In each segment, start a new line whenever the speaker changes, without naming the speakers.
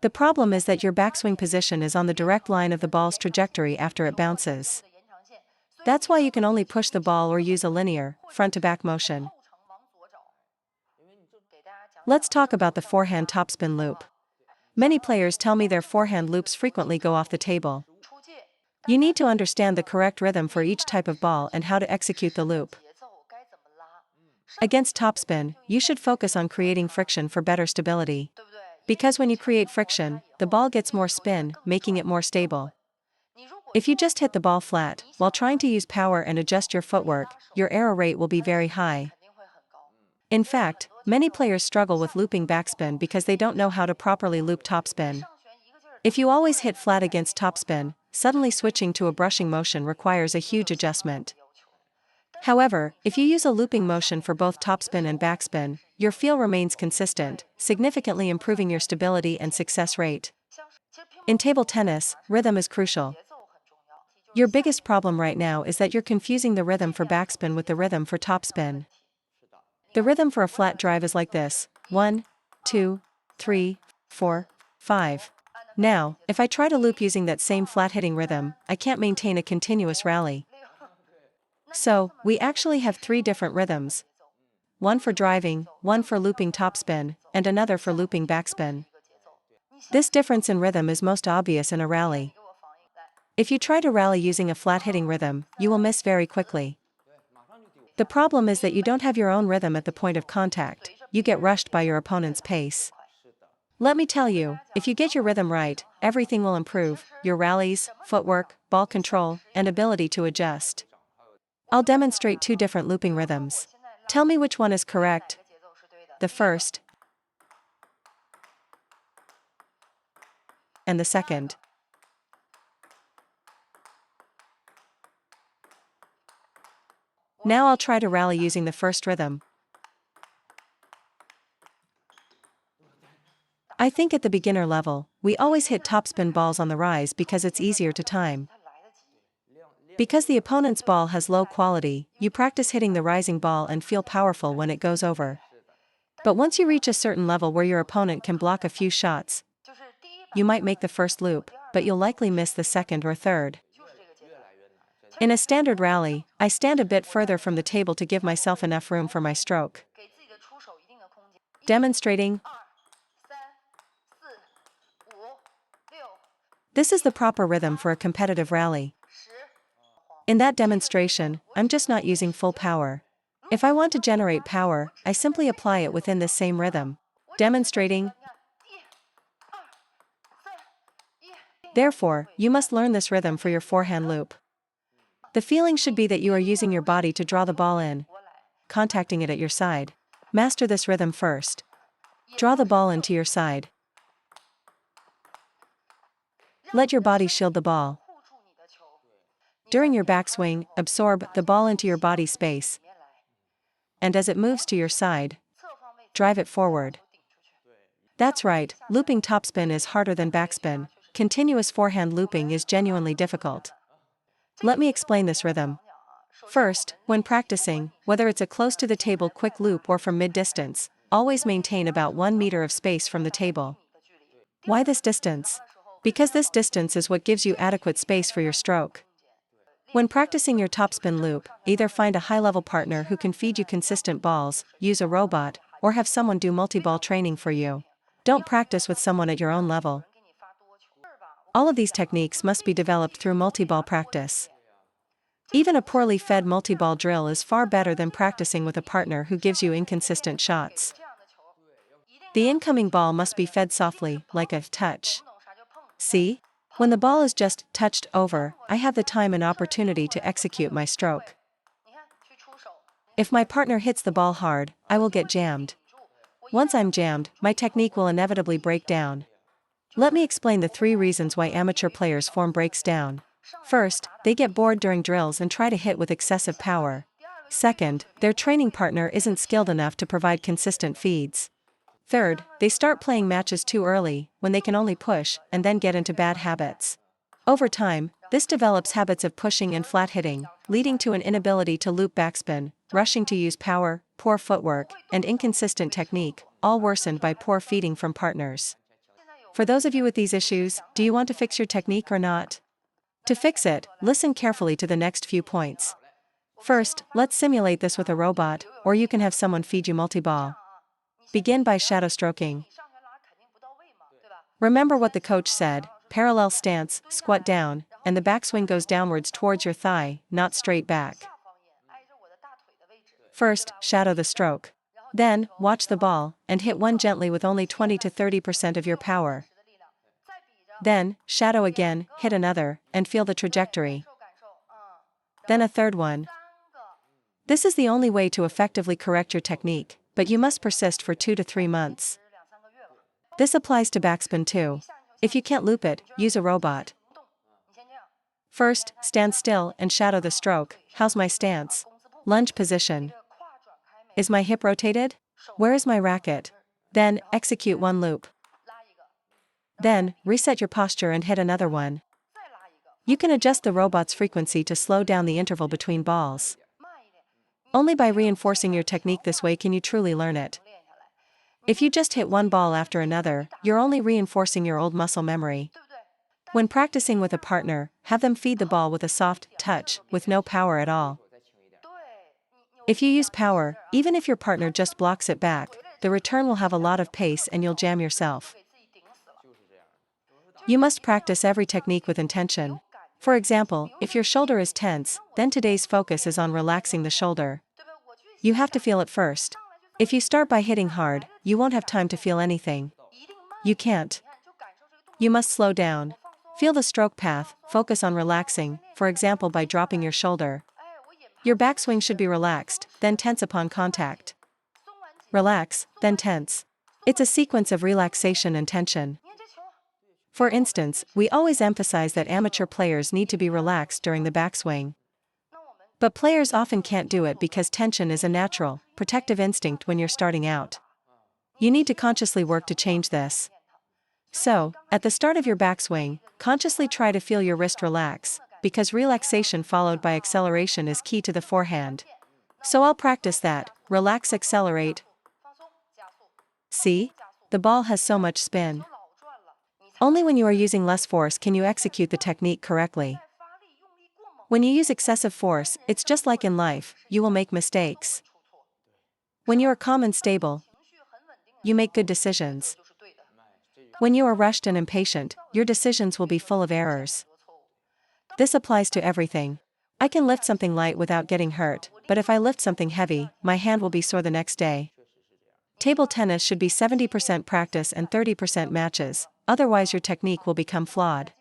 The problem is that your backswing position is on the direct line of the ball's trajectory after it bounces. That's why you can only push the ball or use a linear, front-to-back motion. Let's talk about the forehand topspin loop. Many players tell me their forehand loops frequently go off the table. You need to understand the correct rhythm for each type of ball and how to execute the loop. Against topspin, you should focus on creating friction for better stability. Because when you create friction, the ball gets more spin, making it more stable. If you just hit the ball flat, while trying to use power and adjust your footwork, your error rate will be very high. In fact, many players struggle with looping backspin because they don't know how to properly loop topspin. If you always hit flat against topspin, suddenly switching to a brushing motion requires a huge adjustment. However, if you use a looping motion for both topspin and backspin, your feel remains consistent, significantly improving your stability and success rate. In table tennis, rhythm is crucial. Your biggest problem right now is that you're confusing the rhythm for backspin with the rhythm for topspin. The rhythm for a flat drive is like this: 1, 2, 3, 4, 5. Now, if I try to loop using that same flat hitting rhythm, I can't maintain a continuous rally. So, we actually have 3 different rhythms. One for driving, one for looping topspin, and another for looping backspin. This difference in rhythm is most obvious in a rally. If you try to rally using a flat hitting rhythm, you will miss very quickly. The problem is that you don't have your own rhythm at the point of contact, you get rushed by your opponent's pace. Let me tell you, if you get your rhythm right, everything will improve: your rallies, footwork, ball control, and ability to adjust. I'll demonstrate 2 different looping rhythms. Tell me which one is correct. The first and the second. Now I'll try to rally using the first rhythm. I think at the beginner level, we always hit topspin balls on the rise because it's easier to time. Because the opponent's ball has low quality, you practice hitting the rising ball and feel powerful when it goes over. But once you reach a certain level where your opponent can block a few shots, you might make the first loop, but you'll likely miss the second or third. In a standard rally, I stand a bit further from the table to give myself enough room for my stroke. Demonstrating. This is the proper rhythm for a competitive rally. In that demonstration, I'm just not using full power. If I want to generate power, I simply apply it within this same rhythm. Demonstrating. Therefore, you must learn this rhythm for your forehand loop. The feeling should be that you are using your body to draw the ball in, contacting it at your side. Master this rhythm first. Draw the ball into your side. Let your body shield the ball. During your backswing, absorb the ball into your body space. And as it moves to your side, drive it forward. That's right, looping topspin is harder than backspin. Continuous forehand looping is genuinely difficult. Let me explain this rhythm. First, when practicing, whether it's a close to the table quick loop or from mid-distance, always maintain about 1 meter of space from the table. Why this distance? Because this distance is what gives you adequate space for your stroke. When practicing your topspin loop, either find a high-level partner who can feed you consistent balls, use a robot, or have someone do multi-ball training for you. Don't practice with someone at your own level. All of these techniques must be developed through multi-ball practice. Even a poorly fed multi-ball drill is far better than practicing with a partner who gives you inconsistent shots. The incoming ball must be fed softly, like a touch. See? When the ball is just touched over, I have the time and opportunity to execute my stroke. If my partner hits the ball hard, I will get jammed. Once I'm jammed, my technique will inevitably break down. Let me explain the 3 reasons why amateur players' form breaks down. First, they get bored during drills and try to hit with excessive power. Second, their training partner isn't skilled enough to provide consistent feeds. Third, they start playing matches too early, when they can only push, and then get into bad habits. Over time, this develops habits of pushing and flat hitting, leading to an inability to loop backspin, rushing to use power, poor footwork, and inconsistent technique, all worsened by poor feeding from partners. For those of you with these issues, do you want to fix your technique or not? To fix it, listen carefully to the next few points. First, let's simulate this with a robot, or you can have someone feed you multi-ball. Begin by shadow stroking. Remember what the coach said: parallel stance, squat down, and the backswing goes downwards towards your thigh, not straight back. First, shadow the stroke. Then, watch the ball, and hit one gently with only 20 to 30% of your power. Then, shadow again, hit another, and feel the trajectory. Then a third one. This is the only way to effectively correct your technique, but you must persist for 2 to 3 months. This applies to backspin too. If you can't loop it, use a robot. First, stand still and shadow the stroke. How's my stance? Lunge position. Is my hip rotated? Where is my racket? Then, execute one loop. Then, reset your posture and hit another one. You can adjust the robot's frequency to slow down the interval between balls. Only by reinforcing your technique this way can you truly learn it. If you just hit one ball after another, you're only reinforcing your old muscle memory. When practicing with a partner, have them feed the ball with a soft touch, with no power at all. If you use power, even if your partner just blocks it back, the return will have a lot of pace and you'll jam yourself. You must practice every technique with intention. For example, if your shoulder is tense, then today's focus is on relaxing the shoulder. You have to feel it first. If you start by hitting hard, you won't have time to feel anything. You can't. You must slow down. Feel the stroke path, focus on relaxing, for example by dropping your shoulder. Your backswing should be relaxed, then tense upon contact. Relax, then tense. It's a sequence of relaxation and tension. For instance, we always emphasize that amateur players need to be relaxed during the backswing. But players often can't do it because tension is a natural, protective instinct when you're starting out. You need to consciously work to change this. So, at the start of your backswing, consciously try to feel your wrist relax, because relaxation followed by acceleration is key to the forehand. So I'll practice that: relax, accelerate. See? The ball has so much spin. Only when you are using less force can you execute the technique correctly. When you use excessive force, it's just like in life, you will make mistakes. When you are calm and stable, you make good decisions. When you are rushed and impatient, your decisions will be full of errors. This applies to everything. I can lift something light without getting hurt, but if I lift something heavy, my hand will be sore the next day. Table tennis should be 70% practice and 30% matches, otherwise your technique will become flawed.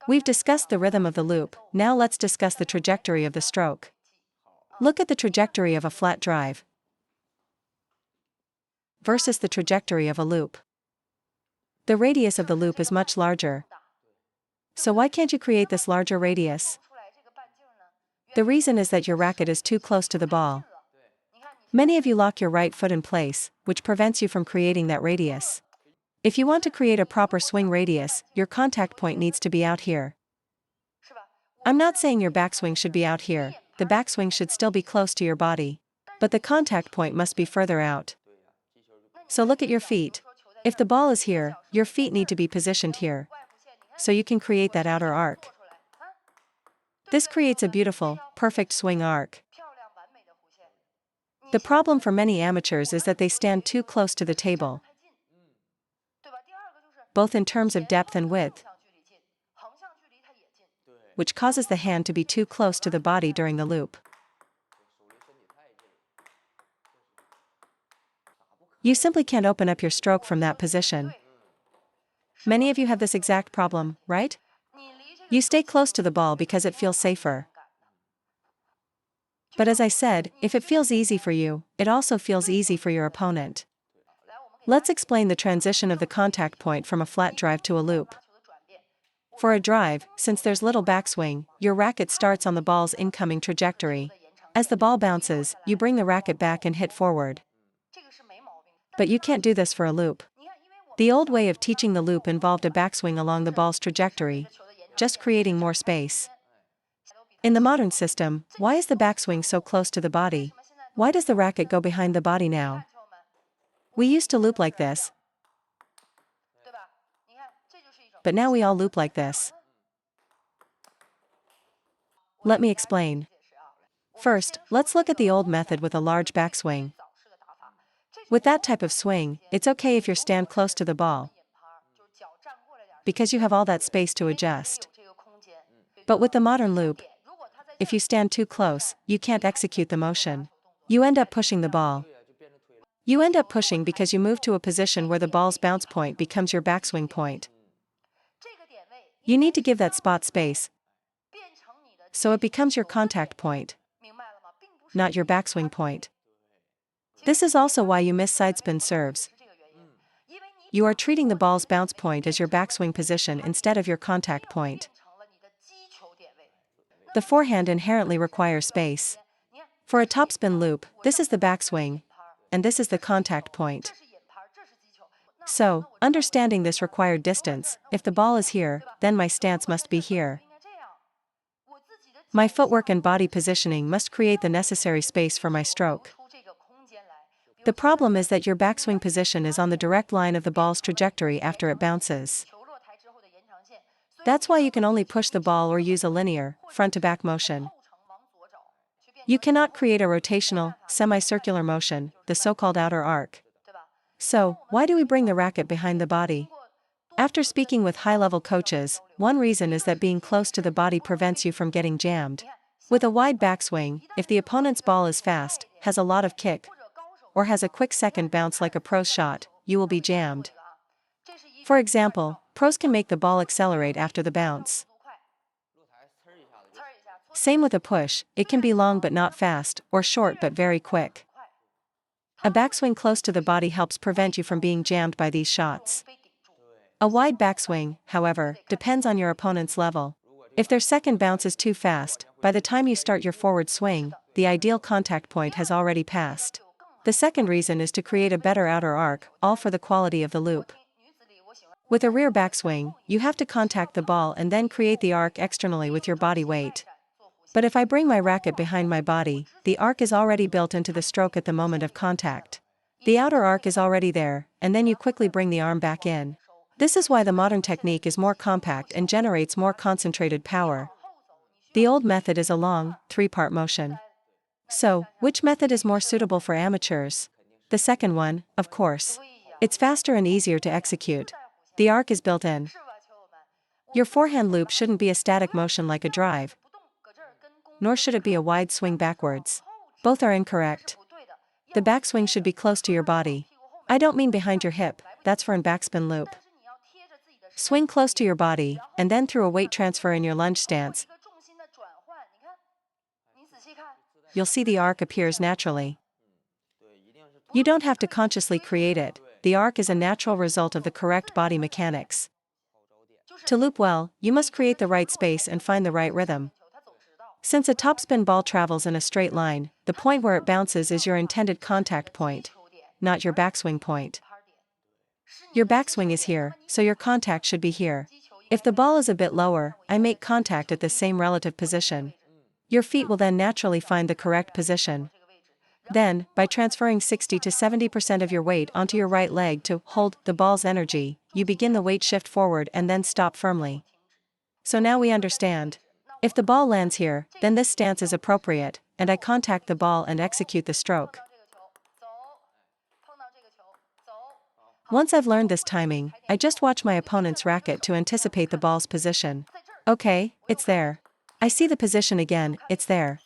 We've discussed the rhythm of the loop, now let's discuss the trajectory of the stroke. Look at the trajectory of a flat drive versus the trajectory of a loop. The radius of the loop is much larger. So why can't you create this larger radius? The reason is that your racket is too close to the ball. Many of you lock your right foot in place, which prevents you from creating that radius. If you want to create a proper swing radius, your contact point needs to be out here. I'm not saying your backswing should be out here, the backswing should still be close to your body. But the contact point must be further out. So look at your feet. If the ball is here, your feet need to be positioned here. So you can create that outer arc. This creates a beautiful, perfect swing arc. The problem for many amateurs is that they stand too close to the table, both in terms of depth and width, which causes the hand to be too close to the body during the loop. You simply can't open up your stroke from that position. Many of you have this exact problem, right? You stay close to the ball because it feels safer. But as I said, if it feels easy for you, it also feels easy for your opponent. Let's explain the transition of the contact point from a flat drive to a loop. For a drive, since there's little backswing, your racket starts on the ball's incoming trajectory. As the ball bounces, you bring the racket back and hit forward. But you can't do this for a loop. The old way of teaching the loop involved a backswing along the ball's trajectory, just creating more space. In the modern system, why is the backswing so close to the body? Why does the racket go behind the body now? We used to loop like this. but now we all loop like this. Let me explain. First, let's look at the old method with a large backswing. With that type of swing, it's okay if you stand close to the ball, because you have all that space to adjust. But with the modern loop, if you stand too close, you can't execute the motion. You end up pushing the ball. You end up pushing because you move to a position where the ball's bounce point becomes your backswing point. You need to give that spot space, so it becomes your contact point, not your backswing point. This is also why you miss sidespin serves. You are treating the ball's bounce point as your backswing position instead of your contact point. The forehand inherently requires space. For a topspin loop, this is the backswing, and this is the contact point. So, understanding this required distance, if the ball is here, then my stance must be here. My footwork and body positioning must create the necessary space for my stroke. The problem is that your backswing position is on the direct line of the ball's trajectory after it bounces. That's why you can only push the ball or use a linear, front-to-back motion. You cannot create a rotational, semicircular motion, the so-called outer arc. So, why do we bring the racket behind the body? After speaking with high-level coaches, one reason is that being close to the body prevents you from getting jammed. With a wide backswing, if the opponent's ball is fast, has a lot of kick, or has a quick second bounce like a pro's shot, you will be jammed. For example, pros can make the ball accelerate after the bounce. Same with a push, it can be long but not fast, or short but very quick. A backswing close to the body helps prevent you from being jammed by these shots. A wide backswing, however, depends on your opponent's level. If their second bounce is too fast, by the time you start your forward swing, the ideal contact point has already passed. The second reason is to create a better outer arc, all for the quality of the loop. With a rear backswing, you have to contact the ball and then create the arc externally with your body weight. But if I bring my racket behind my body, the arc is already built into the stroke at the moment of contact. The outer arc is already there, and then you quickly bring the arm back in. This is why the modern technique is more compact and generates more concentrated power. The old method is a long, three-part motion. So, which method is more suitable for amateurs? The second one, of course. It's faster and easier to execute. The arc is built in. Your forehand loop shouldn't be a static motion like a drive, nor should it be a wide swing backwards. Both are incorrect. The backswing should be close to your body. I don't mean behind your hip, that's for an backspin loop. Swing close to your body, and then through a weight transfer in your lunge stance, you'll see the arc appears naturally. You don't have to consciously create it, the arc is a natural result of the correct body mechanics. To loop well, you must create the right space and find the right rhythm. Since a topspin ball travels in a straight line, the point where it bounces is your intended contact point, not your backswing point. Your backswing is here, so your contact should be here. If the ball is a bit lower, I make contact at the same relative position. Your feet will then naturally find the correct position. Then, by transferring 60 to 70% of your weight onto your right leg to hold the ball's energy, you begin the weight shift forward and then stop firmly. So now we understand. If the ball lands here, then this stance is appropriate, and I contact the ball and execute the stroke. Once I've learned this timing, I just watch my opponent's racket to anticipate the ball's position. Okay, it's there. I see the position again, it's there.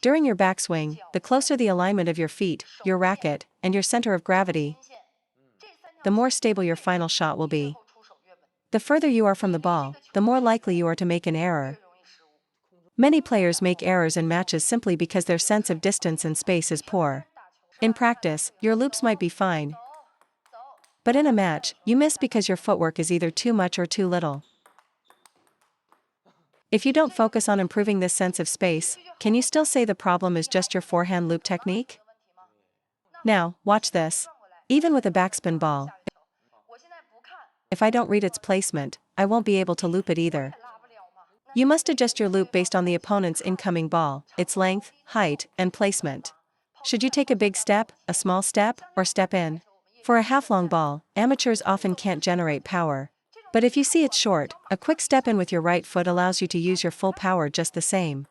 During your backswing, the closer the alignment of your feet, your racket, and your center of gravity, the more stable your final shot will be. The further you are from the ball, the more likely you are to make an error. Many players make errors in matches simply because their sense of distance and space is poor. In practice, your loops might be fine, but in a match, you miss because your footwork is either too much or too little. If you don't focus on improving this sense of space, can you still say the problem is just your forehand loop technique? Now, watch this. Even with a backspin ball, if I don't read its placement, I won't be able to loop it either. You must adjust your loop based on the opponent's incoming ball, its length, height, and placement. Should you take a big step, a small step, or step in? For a half-long ball, amateurs often can't generate power. But if you see it's short, a quick step in with your right foot allows you to use your full power just the same.